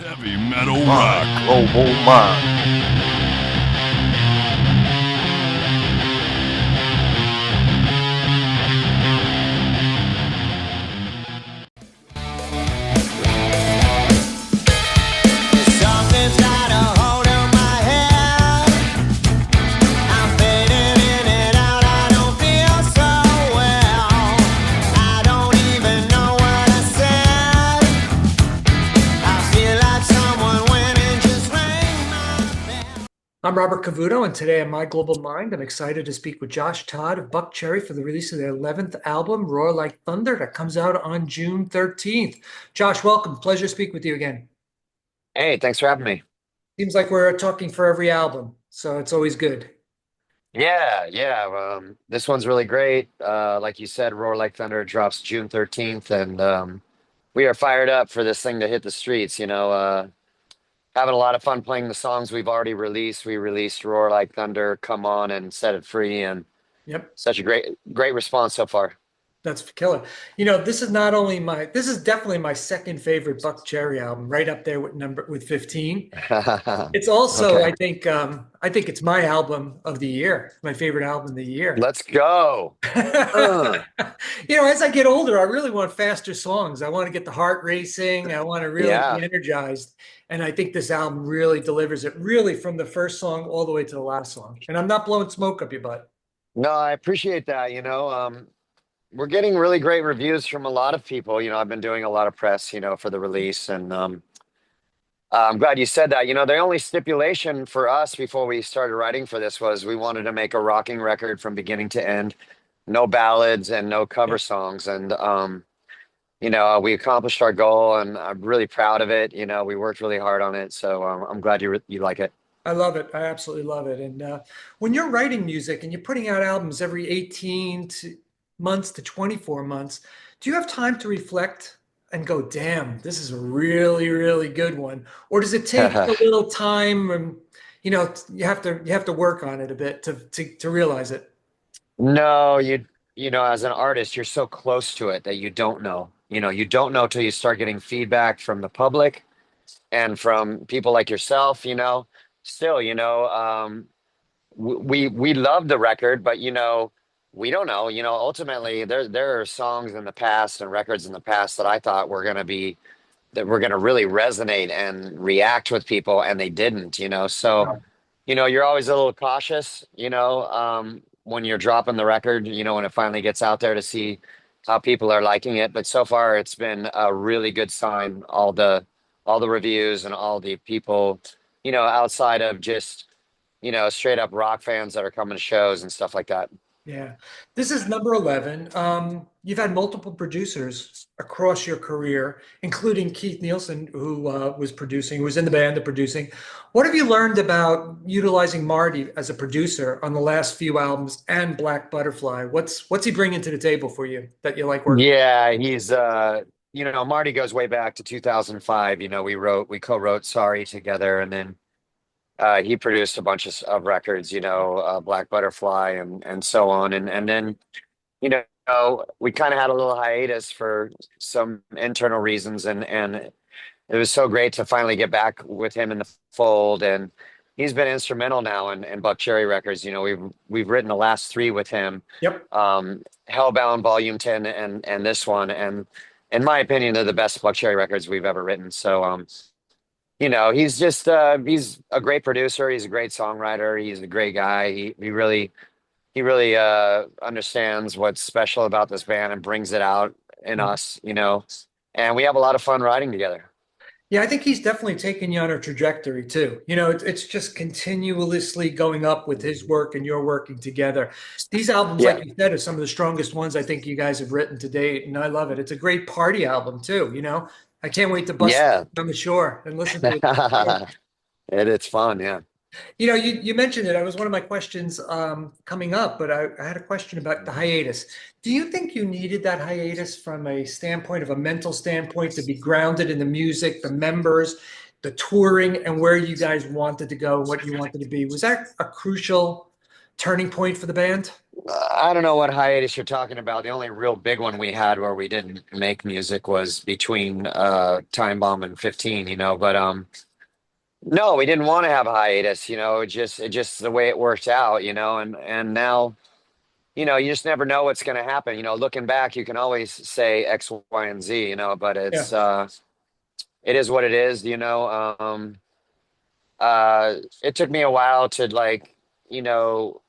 Heavy metal My rock. global mind. Something's got a hold of my head. I'm fading in and out. I don't feel so well. I don't even know what I said. I feel like someone went and just rang my bell. I'm Robert Cavuto, and today on My Global Mind, I'm excited to speak with Josh Todd of Buckcherry for the release of their 11th album, Roar Like Thunder, that comes out on June 13th. Josh, welcome. Pleasure to speak with you again. Hey, thanks for having me. Seems like we're talking for every album, so it's always good. Yeah. This one's really great. Like you said, Roar Like Thunder drops June 13th, and we are fired up for this thing to hit the streets. Having a lot of fun playing the songs we've already released. We released Roar Like Thunder, Come On, and Set It Free, and Yep, such a great response so far. that's killer. This is definitely my second favorite Buckcherry album, right up there with 15. It's also, Okay, I think it's my album of the year, my favorite album of the year. let's go. Uh, As I get older, I really want faster songs. I want to get the heart racing. I want to really be yeah. energized. And I think this album really delivers it, really from the first song all the way to the last song. And I'm not blowing smoke up your butt. No, I appreciate that. We're getting really great reviews from a lot of people. I've been doing a lot of press, for the release, and I'm glad you said that. The only stipulation for us before we started writing for this was we wanted to make a rocking record from beginning to end, no ballads and no Yeah, cover songs. And we accomplished our goal, and I'm really proud of it. We worked really hard on it, so I'm glad you like it. I love it. I absolutely love it. And when you're writing music and you're putting out albums every 18 months to 24 months, do you have time to reflect and go, damn, this is a really, really good one? Or does it take a little time and you have to work on it a bit to realize it? No, as an artist, you're so close to it that you don't know. You don't know till you start getting feedback from the public and from people like yourself. Still, we love the record, but we don't know. Ultimately, there are songs in the past and records in the past that I thought were gonna really resonate and react with people, and they didn't. So you're always a little cautious. When you're dropping the record, when it finally gets out there to see how people are liking it. But so far, it's been a really good sign. All the reviews and all the people, outside of just straight up rock fans that are coming to shows and stuff like that. Yeah. This is number 11. You've had multiple producers across your career, including Keith Nielsen, who was in the band and producing. What have you learned about utilizing Marty as a producer on the last few albums and Black Butterfly? What's he bringing to the table for you that you like working? Yeah, he's Marty goes way back to 2005. We co-wrote Sorry together, and then he produced a bunch of records, Black Butterfly and so on. And then, we kind of had a little hiatus for some internal reasons, and it was so great to finally get back with him in the fold. And he's been instrumental now in Buckcherry Records. We've written the last three with him, Yep. Hellbound Volume 10 and this one. And in my opinion, they're the best Buckcherry records we've ever written. So he's a great producer. He's a great songwriter. He's a great guy. He really understands what's special about this band and brings it out in us, and we have a lot of fun writing together. Yeah, I think he's definitely taken you on a trajectory too. It's just continuously going up with his work and your working together. These albums, Yeah. like you said, are some of the strongest ones I think you guys have written to date, and I love it. It's a great party album too. I can't wait to bust Yeah. on the shore and listen to it. It's fun. Yeah. You mentioned it. It was one of my questions coming up, but I had a question about the hiatus. Do you think you needed that hiatus from a standpoint of a mental standpoint to be grounded in the music, the members, the touring, and where you guys wanted to go, what you wanted to be? Was that a crucial turning point for the band? I don't know what hiatus you're talking about. The only real big one we had where we didn't make music was between Time Bomb and 15, but no, we didn't want to have a hiatus, it just the way it worked out, and now, you just never know what's going to happen. Looking back, you can always say X, Y, and Z, but Yeah, it is what it is, it took me a while to like, you know,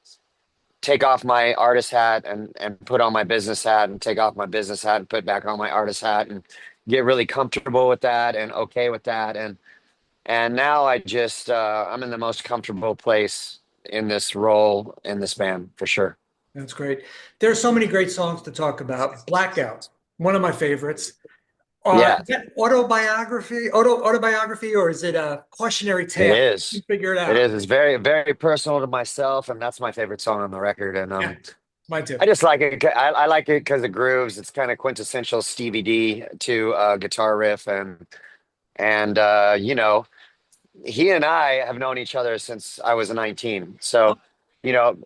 take off my artist hat and put on my business hat and take off my business hat and put back on my artist hat and get really comfortable with that and okay with that. And now I'm in the most comfortable place in this role in this band for sure. that's great. There are so many great songs to talk about. Blackout, one of my favorites. Yeah, Is that autobiography, or is it a cautionary it tale? You is. figure it It out. is. It's very, very personal to myself, and that's my favorite song on the record. And Yeah, mine too. I just like it. I like it because it grooves. It's kind of quintessential Stevie D to guitar riff, and he and I have known each other since I was 19. Oh, So,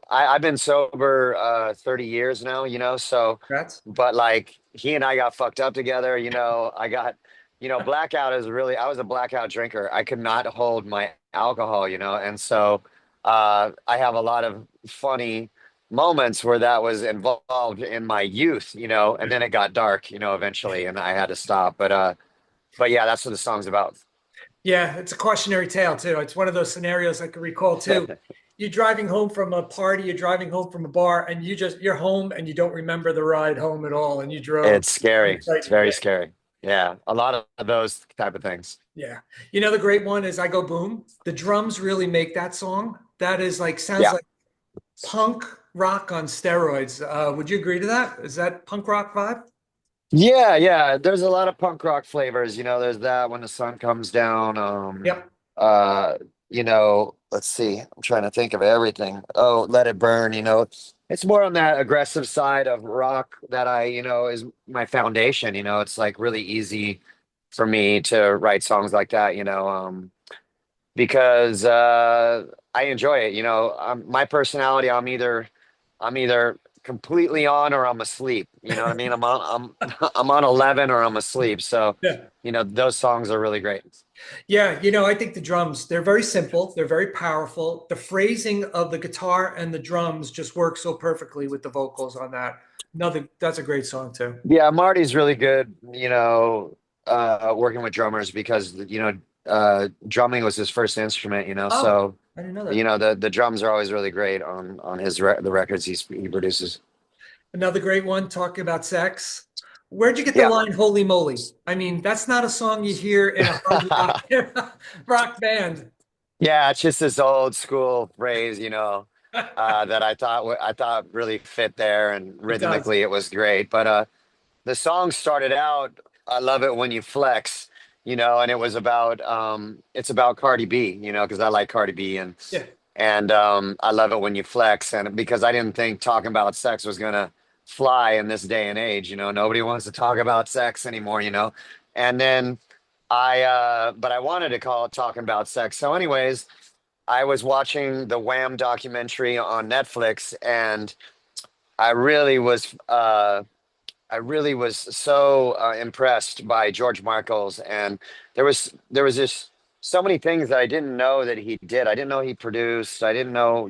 I've been sober 30 years now, so, congrats. but like he and I got fucked up together, I got, blackout is really, I was a blackout drinker. I could not hold my alcohol, and so I have a lot of funny moments where that was involved in my youth, and then it got dark, eventually, and I had to stop. But yeah, that's what the song's about. Yeah, it's a cautionary tale too. It's one of those scenarios I can recall too. You're driving home from a party, you're driving home from a bar, and you're home and you don't remember the ride home at all, and you drove. It's I'm scary. It's frightened. very Yeah, scary. Yeah, a lot of those type of things. yeah. You know the great one is "I Go Boom." The drums really make that song. That is like sounds Yeah. like punk rock on steroids. Would you agree to that? Is that punk rock vibe? Yeah, yeah. There's a lot of punk rock flavors. There's that when the sun comes down. Yep. Uh, let's see. I'm trying to think of everything. Oh, Let It Burn, it's more on that aggressive side of rock that is my foundation. It's like really easy for me to write songs like that, because I enjoy it. My personality, I'm either completely on or I'm asleep. You know what I mean? I'm on 11 or I'm asleep. So, Yeah. those songs are really great. Yeah, I think the drums, they're very simple, they're very powerful. The phrasing of the guitar and the drums just work so perfectly with the vocals on that. Another, that's a great song too. Yeah, Marty's really good, working with drummers because drumming was his first instrument, Oh, so I didn't know that. the drums are always really great on the records he produces. Another great one, talking about sex. Where'd you get the Yeah. line "Holy Moly"? I mean, that's not a song you hear in a hard rock rock band. Yeah, it's just this old school phrase, that I thought really fit there, and It does. rhythmically it was great. But the song started out, I love it when you flex, and it's about Cardi B, because I like Cardi B, Yeah. and I love it when you flex, and because I didn't think talking about sex was gonna fly in this day and age, nobody wants to talk about sex anymore, and then but I wanted to call it talking about sex. So, anyways, I was watching the Wham documentary on Netflix, and I really was I really was so impressed by George Michael's, and there was just so many things that I didn't know that he did. I didn't know he produced. I didn't know,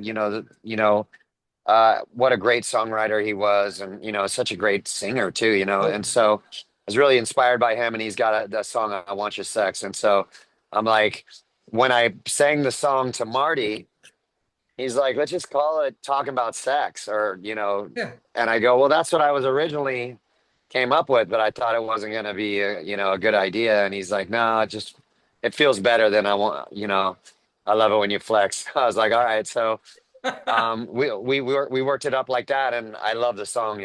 what a great songwriter he was, and such a great singer too. And so I was really inspired by him, and he's got the song "I Want Your Sex," and so I'm like, when I sang the song to Marty, he's like, let's just call it talking about sex, or Yeah. and I go, well, that's what I was originally came up with, but I thought it wasn't going to be a good idea. And he's like, no, it feels better than I want, I love it when you flex. I was like, all right. So we worked it up like that, and I love the song,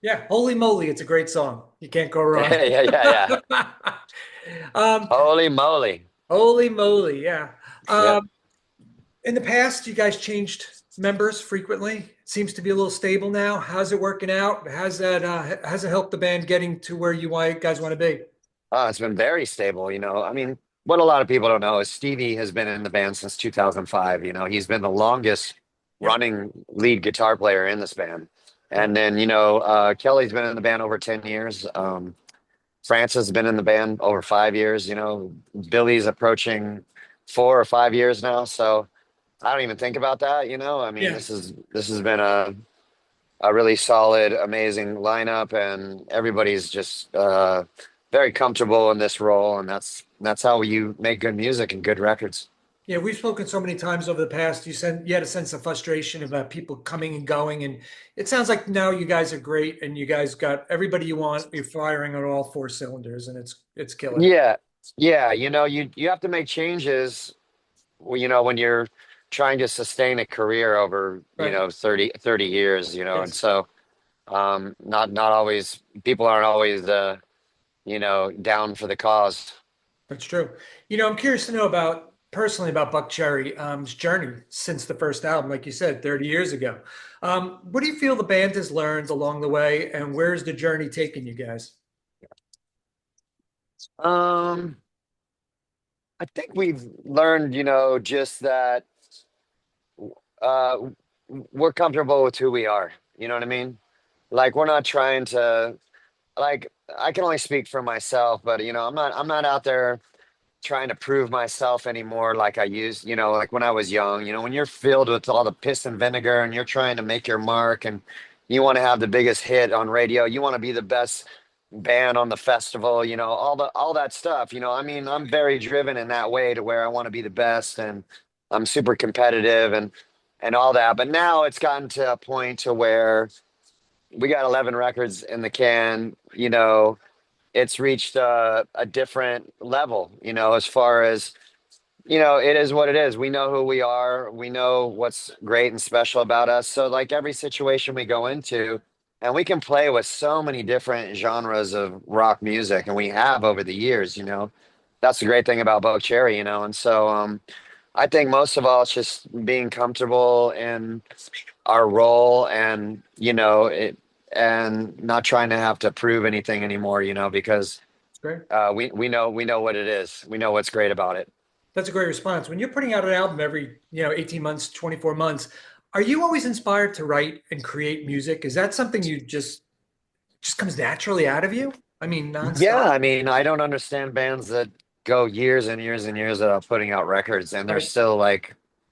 Yeah. Holy moly, it's a great song. You can't go wrong. Yeah, yeah, yeah, yeah. Um, Holy moly. Holy moly, yeah. Yep. In the past, you guys changed members frequently. Seems to be a little stable now. How's it working out? Has it helped the band getting to where guys want to be? It's been very stable, I mean, what a lot of people don't know is Stevie has been in the band since 2005. He's been the longest Yep. running lead guitar player in this band. Yep. And then, Kelly's been in the band over 10 years. Francis has been in the band over 5 years. Billy's approaching 4 or 5 years now. So I don't even think about that. I mean, Yeah. this has been a really solid, amazing lineup, and everybody's just very comfortable in this role, and that's how you make good music and good records. Yeah, we've spoken so many times over the past. You had a sense of frustration about people coming and going, and it sounds like now you guys are great, and you guys got everybody you want. You're firing on all four cylinders, and it's killer. Yeah, yeah. You have to make changes. When you're trying to sustain a career over Right. 30 years. And Yes, so not always people aren't always down for the cause. that's true. I'm curious to know about personally about Buckcherry, his journey since the first album, like you said, 30 years ago. What do you feel the band has learned along the way, and where's the journey taking you guys? Um, I think we've learned, just that uh, we're comfortable with who we are. You know what I mean? Like we're not trying to like I can only speak for myself, but I'm not out there trying to prove myself anymore like I used, like when I was young. When you're filled with all the piss and vinegar and you're trying to make your mark and you want to have the biggest hit on radio, you want to be the best band on the festival, all that stuff. I mean, I'm very driven in that way to where I want to be the best and I'm super competitive and all that. But now it's gotten to a point to where we got 11 records in the can. It's reached a different level, as far as, it is what it is. We know who we are. We know what's great and special about us. So, like every situation we go into, and we can play with so many different genres of rock music, and we have over the years, that's the great thing about Buckcherry, and so I think most of all, it's just being comfortable in our role and, and not trying to have to prove anything anymore, because It's great. we know what it is. We know what's great about it. That's a great response. When you're putting out an album every, 18 months, 24 months, are you always inspired to write and create music? Is that something you just comes naturally out of you? I mean, Yeah, nonstop, I mean, I don't understand bands that go years and years and years without putting out records, and right?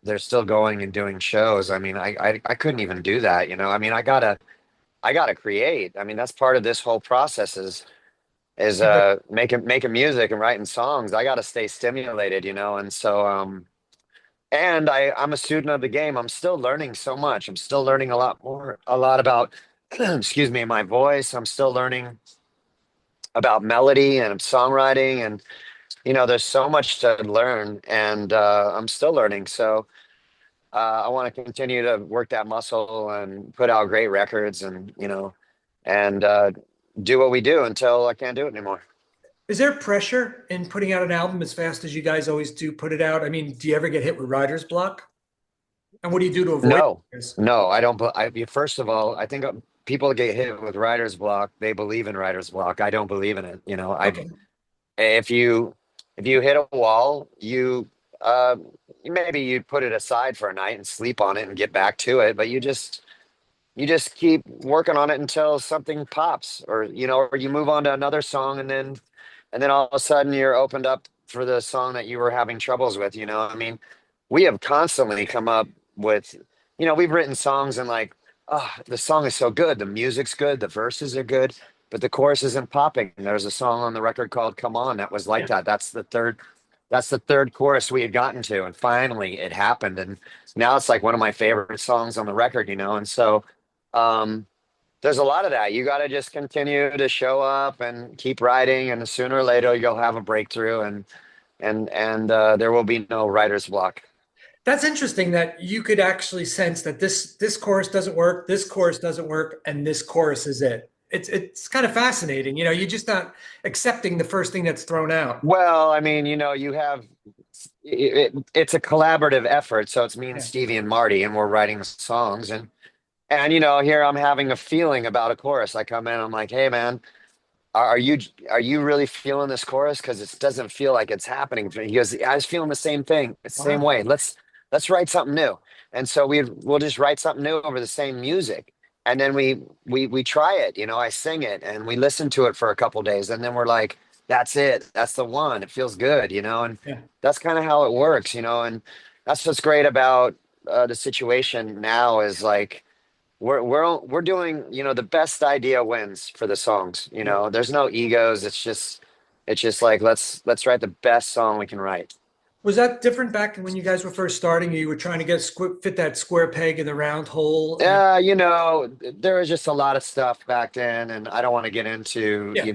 they're still going and doing shows. I mean, I couldn't even do that. I mean, I gotta create. I mean, that's part of this whole process is You got- making music and writing songs. I gotta stay stimulated, and so and I'm a student of the game. I'm still learning so much. I'm still learning a lot about excuse me, my voice. I'm still learning about melody and songwriting, and there's so much to learn, and I'm still learning. So I want to continue to work that muscle and put out great records, and do what we do until I can't do it anymore. Is there pressure in putting out an album as fast as you guys always do put it out? I mean, do you ever get hit with writer's block? And what do you do to avoid No, this? no, I don't. First of all, I think people get hit with writer's block. They believe in writer's block. I don't believe in it. Okay. If you if you hit a wall, uh, maybe you put it aside for a night and sleep on it and get back to it. But you just keep working on it until something pops, or you move on to another song, and then all of a sudden you're opened up for the song that you were having troubles with. I mean, we have constantly come up with, we've written songs and like, oh, the song is so good, the music's good, the verses are good, but the chorus isn't popping. There's a song on the record called "Come On" that was like Yeah. that. That's the third chorus we had gotten to, and finally it happened, and now it's like one of my favorite songs on the record. And so um there's a lot of that. You got to just continue to show up and keep writing, and sooner or later you'll have a breakthrough, and there will be no writer's block. That's interesting that you could actually sense that this chorus doesn't work, this chorus doesn't work, and this chorus is it. It's kind of fascinating. You're just not accepting the first thing that's thrown out. Well, I mean, you have it's a collaborative effort, so it's me and Yeah. Stevie and Marty, and we're writing songs, and here I'm having a feeling about a chorus. I come in, I'm like, hey man, are you really feeling this chorus? Because it doesn't feel like it's happening. He goes, I was feeling the same thing, the same Wow. way. let's write something new. And so we'll just write something new over the same music. And then we try it, I sing it and we listen to it for a couple days. And then we're like, that's it. That's the one. It feels good, and Yeah. that's kind of how it works, and that's what's great about the situation now is like, we're doing, the best idea wins for the songs. Yeah. There's no egos. It's just like, let's write the best song we can write. Was that different back when you guys were first starting? You were trying to fit that square peg in the round hole, and There was just a lot of stuff back then, and I don't want to get into, yeah,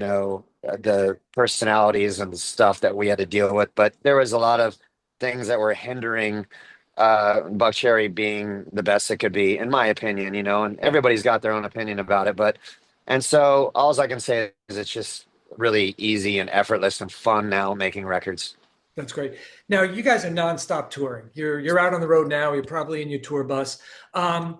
the personalities and the stuff that we had to deal with, but there was a lot of things that were hindering Buckcherry being the best it could be, in my opinion, and yeah, everybody's got their own opinion about it, and so all I can say is it's just really easy and effortless and fun now making records. that's great. Now you guys are nonstop touring. You're out on the road now. You're probably in your tour bus. Um,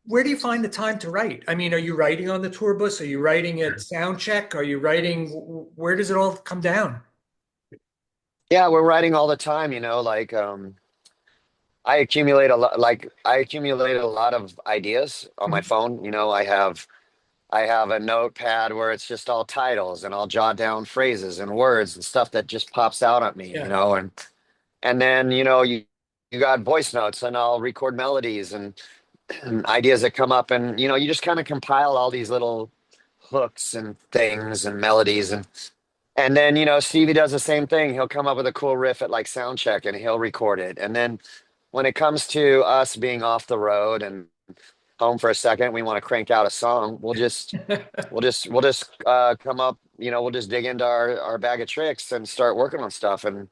where do you find the time to write? I mean, are you writing on the tour bus? Are you writing at sound check? Are you writing? Where does it all come down? Yeah, we're writing all the time, like I accumulate a lot of ideas on my Mhm. phone. I have a notepad where it's just all titles and I'll jot down phrases and words and stuff that just pops out at me, Yeah, and then you got voice notes and I'll record melodies and ideas that come up, and you just kind of compile all these little hooks and things and melodies, and then Stevie does the same thing. He'll come up with a cool riff at like sound check and he'll record it. And then when it comes to us being off the road and home for a second, we want to crank out a song. We'll just come up. We'll just dig into our bag of tricks and start working on stuff. And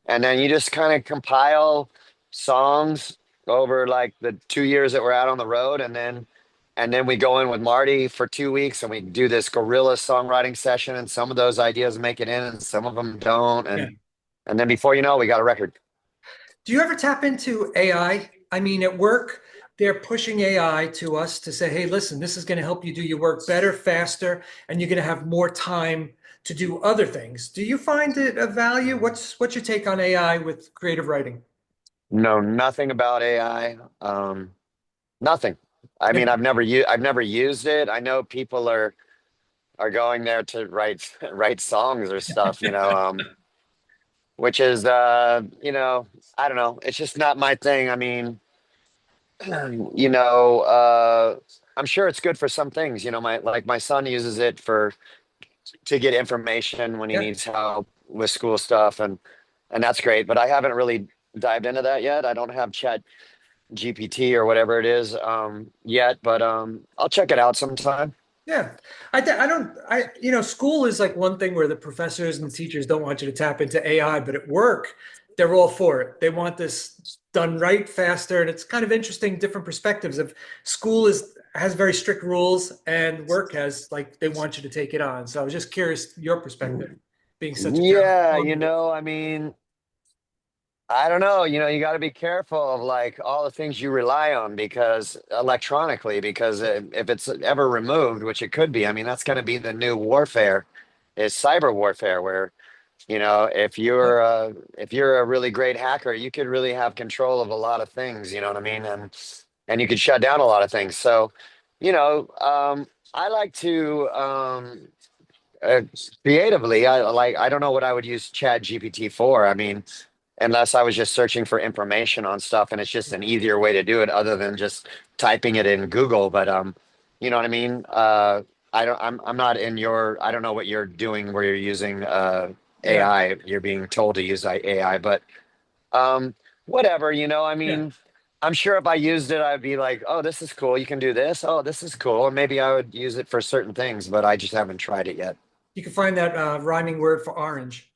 then you just kind of compile songs over like the 2 years that we're out on the road, and then we go in with Marty for 2 weeks and we do this guerrilla songwriting session, and some of those ideas make it in and some of them don't. yeah. And then before you know, we got a record. Do you ever tap into AI? I mean, at work, they're pushing AI to us to say, hey, listen, this is going to help you do your work better, faster, and you're going to have more time to do other things. Do you find it of value? What's your take on AI with creative writing? Know nothing about AI. Nothing. I Yeah. mean, I've never used it. I know people are going there to write write songs or stuff, which is I don't know. It's just not my thing. I mean, you know, I'm sure it's good for some things. My son uses it to get information when he Yeah. needs help with school stuff, and that's great. But I haven't really dived into that yet. I don't have Chat GPT or whatever it is yet, but I'll check it out sometime. Yeah. I don't, school is like one thing where the professors and the teachers don't want you to tap into AI, but at work, they're all for it. They want this done right, faster. And it's kind of interesting, different perspectives of school has very strict rules and work has like, they want you to take it on. So I was just curious, your perspective being such a Yeah, talented. I mean, I don't know. You got to be careful of like all the things you rely on because electronically, because if it's ever removed, which it could be, I mean, that's going to be the new warfare, is cyber warfare, where if you're a really great hacker, you could really have control of a lot of things. You know what I mean? And you could shut down a lot of things. So, I like to uh, creatively. I don't know what I would use Chat GPT for. I mean, unless I was just searching for information on stuff and it's just an easier way to do it other than just typing it in Google. But you know what I mean? I'm not in I don't know what you're doing where you're using Yeah. AI. You're being told to use AI, but um whatever, I Yeah. mean, I'm sure if I used it, I'd be like, oh, this is cool. You can do this. Oh, this is cool. Or maybe I would use it for certain things, but I just haven't tried it yet. You can find that rhyming word for orange.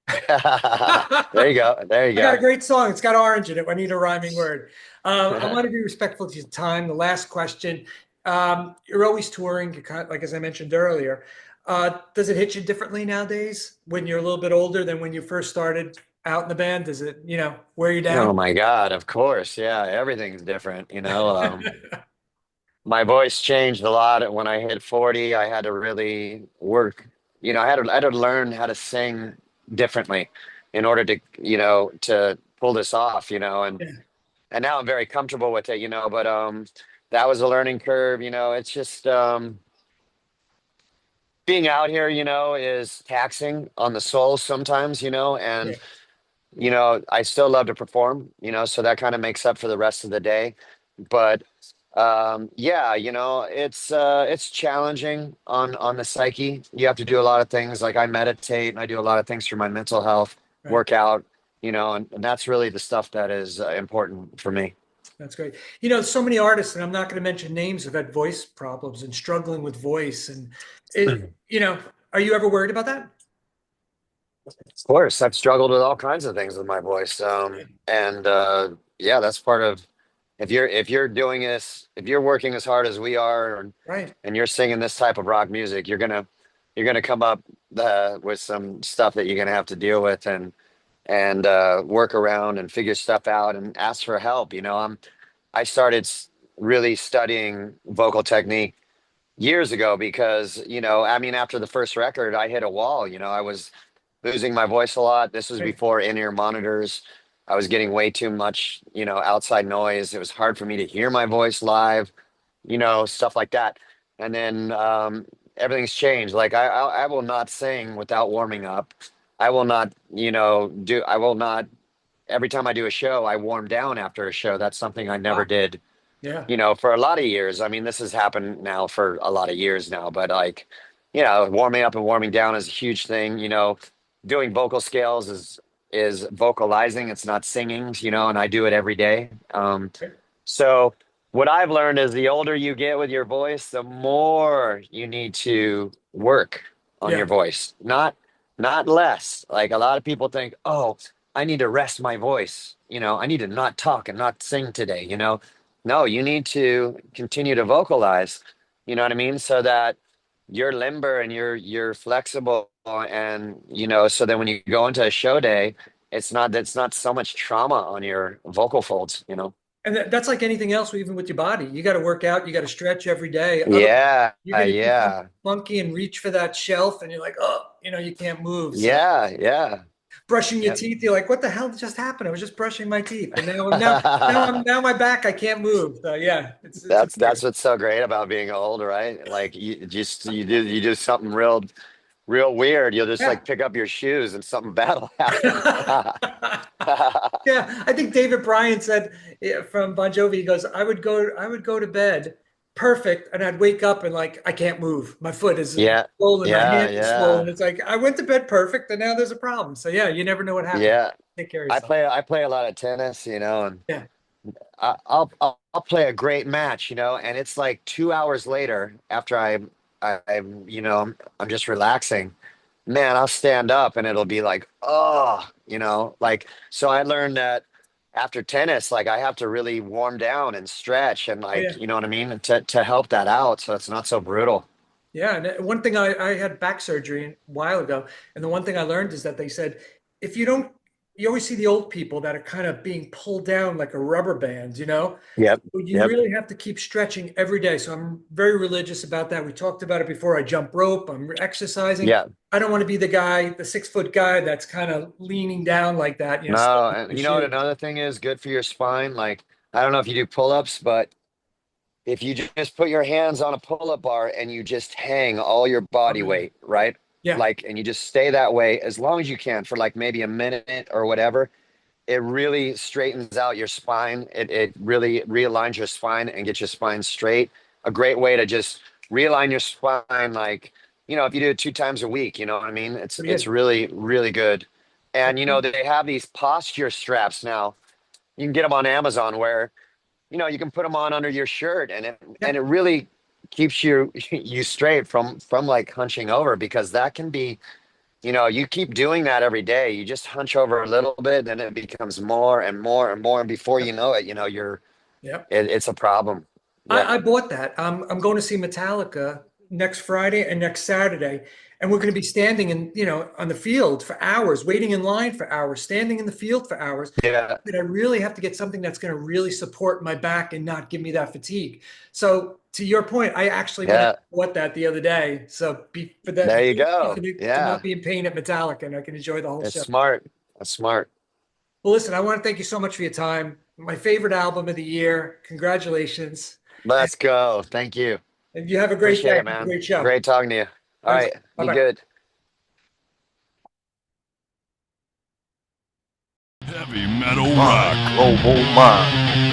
There you go. There you I got a go. great song. It's got orange in it. I need a rhyming word. I want to be respectful to your time. The last question. You're always touring, like as I mentioned earlier. Does it hit you differently nowadays when you're a little bit older than when you first started out in the band? Does it, wear you Oh down? my God, of course. Yeah, everything's different. My voice changed a lot when I hit 40. I had to really work. I had to learn how to sing differently in order to pull this off, you know, Yeah. and now I'm very comfortable with it, you know, but that was a learning curve, you know. It's just being out here, you know, is taxing on the soul sometimes, you know, Yeah. and you know, I still love to perform, you know, so that kind of makes up for the rest of the day. But yeah, you know, it's challenging on the psyche. You have to do a lot of things. Like I meditate and I do a lot of things for my mental health, Right. work out, you know, and that's really the stuff that is important for me. That's great. You know, so many artists, and I'm not going to mention names, have had voice problems and struggling with voice. And you know, are you ever worried about that? Of course, I've struggled with all kinds of things with my voice. And yeah, that's part of if you're doing this, if you're working as hard as we are, Right. and you're singing this type of rock music, you're gonna come up with some stuff that you're gonna have to deal with and work around and figure stuff out and ask for help. You know, I started really studying vocal technique years ago because you know, I mean, after the first record, I hit a wall. You know, I was losing my voice a lot. This was Right. before in-ear monitors. I was getting way too much, you know, outside noise. It was hard for me to hear my voice live, you know, stuff like that. And then everything's changed. Like I will not sing without warming up. I will not, you know, I will not, every time I do a show, I warm down after a show. That's something I never Wow. did, Yeah. you know, for a lot of years. I mean, this has happened now for a lot of years now, but like, you know, warming up and warming down is a huge thing. You know, doing vocal scales is vocalizing. It's not singing, you know, and I do it every day. So what I've learned is the older you get with your voice, the more you need to work on your Yeah. voice, not less. Like a lot of people think, oh, I need to rest my voice. You know, I need to not talk and not sing today, you know. No, you need to continue to vocalize, you know what I mean? So that you're limber and you're flexible and you know, so that when you go into a show day, it's not so much trauma on your vocal folds, you know. And that's like anything else, even with your body. You got to work out, you got to stretch every day. Otherwise, Yeah, you're going to do something yeah, funky and reach for that shelf, and you're like, oh, you know, you can't move. So yeah, yeah. brushing your Yep. teeth, you're like, what the hell just happened? I was just brushing my teeth, and now my back, I can't move. So yeah, it's That's weird. what's so great about being old, right? Like you do something real weird. You'll just Yeah. like pick up your shoes and something bad will happen. Yeah, I think David Bryan said from Bon Jovi, he goes, I would go to bed perfect, and I'd wake up and like I can't move. My foot is Yeah, swollen, my yeah, hand is swollen. yeah, It's like I went to bed perfect, and now there's a problem. So yeah, you never know what happens. yeah. Take care of I yourself. play I play a lot of tennis, you know, and Yeah, I'll play a great match, you know, and it's like 2 hours later after I'm you know I'm just relaxing. Man, I'll stand up and it'll be like, oh, you know, like so I learned that after tennis, like I have to really warm down and stretch and oh like, yeah, you know what I mean, to help that out so it's not so brutal. yeah. And one thing I had back surgery a while ago, and the one thing I learned is that they said if you don't, you always see the old people that are kind of being pulled down like a rubber band, you know. Yep. But you Yep. really have to keep stretching every day. So I'm very religious about that. We talked about it before. I jump rope, I'm exercising. Yeah. I don't want to be the guy, the 6 foot guy that's kind of leaning down like that, you know, No, stepping and the you know what shoe. another thing is good for your spine? Like, I don't know if you do pull-ups, but if you just put your hands on a pull-up bar and you just hang all your Oh, body yeah. weight, right? Yeah. Like, and you just stay that way as long as you can for like maybe a minute or whatever, it really straightens out your spine. It really realigns your spine and gets your spine straight. A great way to just realign your spine, like, you know, if you do it 2 times a week, you know what I mean? Pretty It's good. really, really good. And you know, they have these posture straps now. You can get them on Amazon where you know you can put them on under your shirt and Yeah. it really keeps you straight from like hunching over because that can be, you know, you keep doing that every day, you just hunch over a little bit then it becomes more and more and more and before Yeah. you know it, you know, Yeah. it's a problem. Yep. I bought that. I'm going to see Metallica next Friday and next Saturday, and we're going to be standing in, you know, on the field for hours, waiting in line for hours, standing in the field for hours. Yeah. But I really have to get something that's going to really support my back and not give me that fatigue. So to your point, I actually went and Yeah. bought that the other day. So for that, There you go. to not Yeah. be in pain at Metallica, and I can enjoy the whole It's show. smart. That's smart. Well, listen, I want to thank you so much for your time. My favorite album of the year. Congratulations. Let's go. Thank you. And you have a great Appreciate day. it, man. Great show. Great talking to you. All Thanks. right. Be Bye-bye. good. Heavy metal rock. Global mind.